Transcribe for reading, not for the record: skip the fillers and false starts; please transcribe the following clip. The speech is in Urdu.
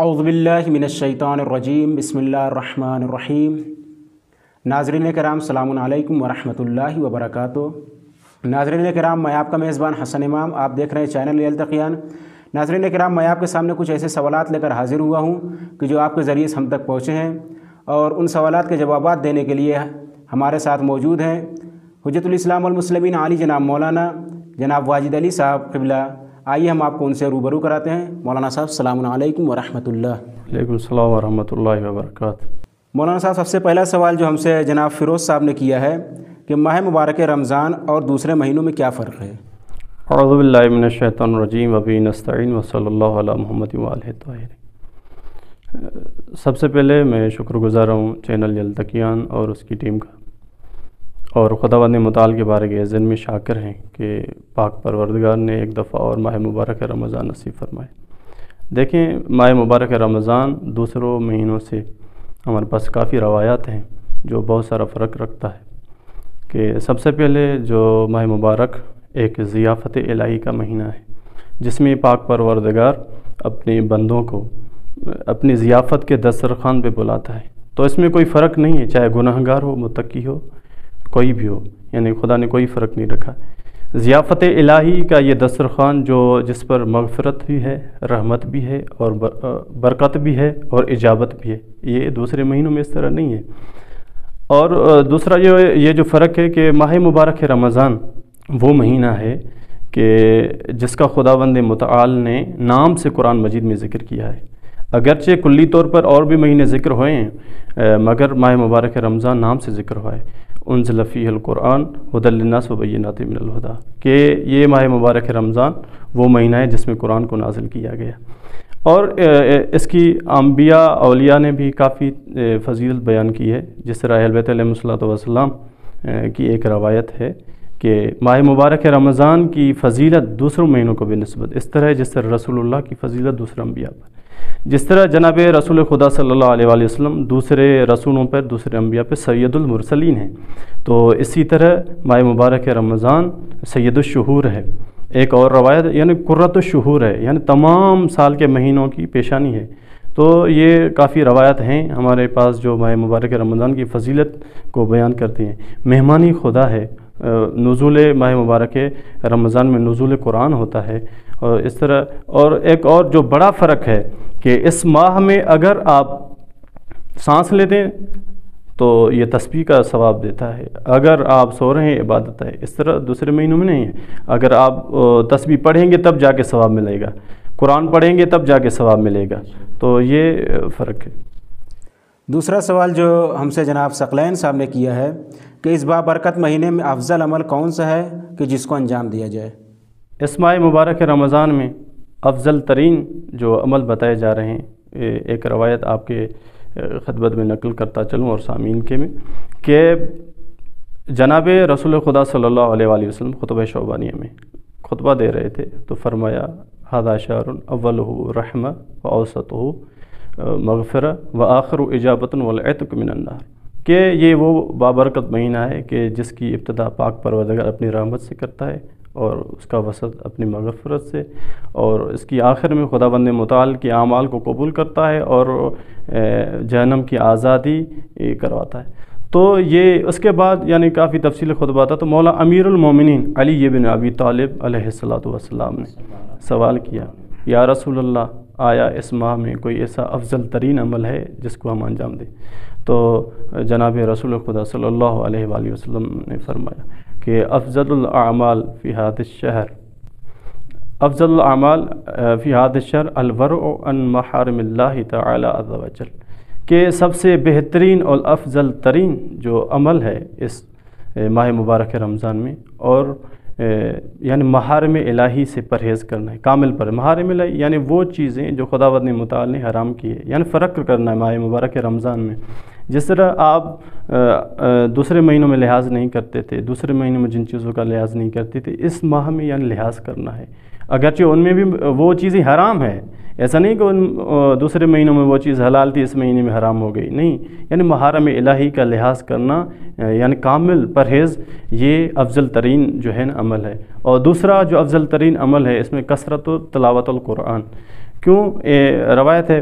اعوذ باللہ من الشیطان الرجیم بسم اللہ الرحمن الرحیم۔ ناظرین کرام السلام علیکم ورحمۃ اللہ وبرکاتہ۔ ناظرین کرام، میں آپ کا میزبان حسن امام، آپ دیکھ رہے ہیں چینل التقیان۔ ناظرین کرام، میں آپ کے سامنے کچھ ایسے سوالات لے کر حاضر ہوا ہوں کہ جو آپ کے ذریعے سے ہم تک پہنچے ہیں، اور ان سوالات کے جوابات دینے کے لیے ہمارے ساتھ موجود ہیں حجت الاسلام والمسلمین عالی جناب مولانا جناب واجد علی صاحب قبلہ۔ آئیے ہم آپ کو ان سے روبرو کراتے ہیں۔ مولانا صاحب السلام علیکم ورحمۃ اللہ۔ وعلیکم السلام ورحمۃ اللہ وبرکاتہ۔ مولانا صاحب، سب سے پہلا سوال جو ہم سے جناب فیروز صاحب نے کیا ہے کہ ماہ مبارک رمضان اور دوسرے مہینوں میں کیا فرق ہے؟ اعوذ باللہ من الشیطان الرجیم وبہ نستعین وصلی اللہ علی محمد وآلہ الطاہرین۔ سب سے پہلے میں شکر گزار ہوں چینل التقیان اور اس کی ٹیم کا، اور خداوند متعال کے بارے کے ذن میں شاکر ہیں کہ پاک پروردگار نے ایک دفعہ اور ماہ مبارک رمضان نصیب فرمائے۔ دیکھیں، ماہ مبارک رمضان دوسروں مہینوں سے ہمارے پاس کافی روایات ہیں جو بہت سارا فرق رکھتا ہے۔ کہ سب سے پہلے جو ماہ مبارک ایک ضیافت الہی کا مہینہ ہے، جس میں پاک پروردگار اپنے بندوں کو اپنی ضیافت کے دسترخوان پہ بلاتا ہے۔ تو اس میں کوئی فرق نہیں ہے، چاہے گناہ گار ہو، متقی ہو، کوئی بھی ہو، یعنی خدا نے کوئی فرق نہیں رکھا۔ ضیافت الہی کا یہ دسترخوان جس پر مغفرت بھی ہے، رحمت بھی ہے، اور برکت بھی ہے، اور اجابت بھی ہے، یہ دوسرے مہینوں میں اس طرح نہیں ہے۔ اور دوسرا یہ جو فرق ہے کہ ماہ مبارک رمضان وہ مہینہ ہے کہ جس کا خداوند متعال نے نام سے قرآن مجید میں ذکر کیا ہے۔ اگرچہ کلی طور پر اور بھی مہینے ذکر ہوئے ہیں، مگر ماہ مبارک رمضان نام سے ذکر ہوا ہے۔ انزل فیہ القرآن ھدی للناس وبینات من الہدی، کہ یہ ماہ مبارک رمضان وہ مہینہ ہے جس میں قرآن کو نازل کیا گیا۔ اور اس کی انبیاء اولیاء نے بھی کافی فضیلت بیان کی ہے، جس طرح اہل بیت علیہم الصلوۃ والسلام کی ایک روایت ہے کہ ماہ مبارک رمضان کی فضیلت دوسروں مہینوں کو بھی نسبت اس طرح ہے جس طرح رسول اللہ کی فضیلت دوسرے انبیاء پر، جس طرح جناب رسول خدا صلی اللہ علیہ وآلہ وسلم دوسرے رسولوں پر، دوسرے انبیاء پر سید المرسلین ہیں، تو اسی طرح ماہ مبارک رمضان سید الشہور ہے۔ ایک اور روایت یعنی قرۃ الشہور ہے، یعنی تمام سال کے مہینوں کی پیشانی ہے۔ تو یہ کافی روایت ہیں ہمارے پاس جو ماہ مبارک رمضان کی فضیلت کو بیان کرتی ہیں۔ مہمانی خدا ہے، نزول ماہ مبارک رمضان میں نزول قرآن ہوتا ہے، اور اس طرح۔ اور ایک اور جو بڑا فرق ہے کہ اس ماہ میں اگر آپ سانس لیتے ہیں تو یہ تسبیح کا ثواب دیتا ہے، اگر آپ سو رہے ہیں عبادت ہے۔ اس طرح دوسرے مہینوں میں نہیں ہے، اگر آپ تسبیح پڑھیں گے تب جا کے ثواب ملے گا، قرآن پڑھیں گے تب جا کے ثواب ملے گا، تو یہ فرق ہے۔ دوسرا سوال جو ہم سے جناب ثقلین صاحب نے کیا ہے کہ اس بابرکت مہینے میں افضل عمل کون سا ہے کہ جس کو انجام دیا جائے؟ اس ماہ مبارک رمضان میں افضل ترین جو عمل بتائے جا رہے ہیں، ایک روایت آپ کے خدمت میں نقل کرتا چلوں اور سامعین کے میں، کہ جناب رسول خدا صلی اللہ علیہ وآلہ وسلم خطبہ شعبانیہ میں خطبہ دے رہے تھے تو فرمایا ھذا شہر اولہ رحمہ واوسطہ مغفرہ وآخر اجابۃ والعتق من النار، کہ یہ وہ بابرکت مہینہ ہے کہ جس کی ابتدا پاک پروردگار اپنی رحمت سے کرتا ہے، اور اس کا وسط اپنی مغفرت سے، اور اس کی آخر میں خداوند متعال کے اعمال کو قبول کرتا ہے اور جہنم کی آزادی کرواتا ہے۔ تو یہ اس کے بعد یعنی کافی تفصیل خطبہ تھا، تو مولا امیر المومنین علی بن ابی طالب علیہ الصلوۃ والسلام نے سوال کیا، یا رسول اللہ، آیا اس ماہ میں کوئی ایسا افضل ترین عمل ہے جس کو ہم انجام دیں؟ تو جناب رسول خدا صلی اللہ علیہ وآلہ وسلم نے فرمایا کہ افضل الاعمال فی ھذا الشہر، افضل الاعمال فی ھذا الشہر الورع عن محارم اللہ تعالی عز وجل، کہ سب سے بہترین اور افضل ترین جو عمل ہے اس ماہ مبارک رمضان میں، اور یعنی محارم الہی سے پرہیز کرنا ہے، کامل پر محارم الہی یعنی وہ چیزیں جو خداوند متعال نے حرام کی ہے، یعنی فرق کرنا ہے ماہ مبارک رمضان میں۔ جس طرح آپ دوسرے مہینوں میں لحاظ نہیں کرتے تھے، دوسرے مہینوں میں جن چیزوں کا لحاظ نہیں کرتے تھے، اس ماہ میں یعنی لحاظ کرنا ہے، اگرچہ ان میں بھی وہ چیزیں حرام ہے، ایسا نہیں کہ دوسرے مہینوں میں وہ چیز حلال تھی اس مہینے میں حرام ہو گئی، نہیں، یعنی محارم الہی کا لحاظ کرنا یعنی کامل پرہیز، یہ افضل ترین جو ہے نا عمل ہے۔ اور دوسرا جو افضل ترین عمل ہے اس میں کثرت و تلاوت القرآن، کیوں روایت ہے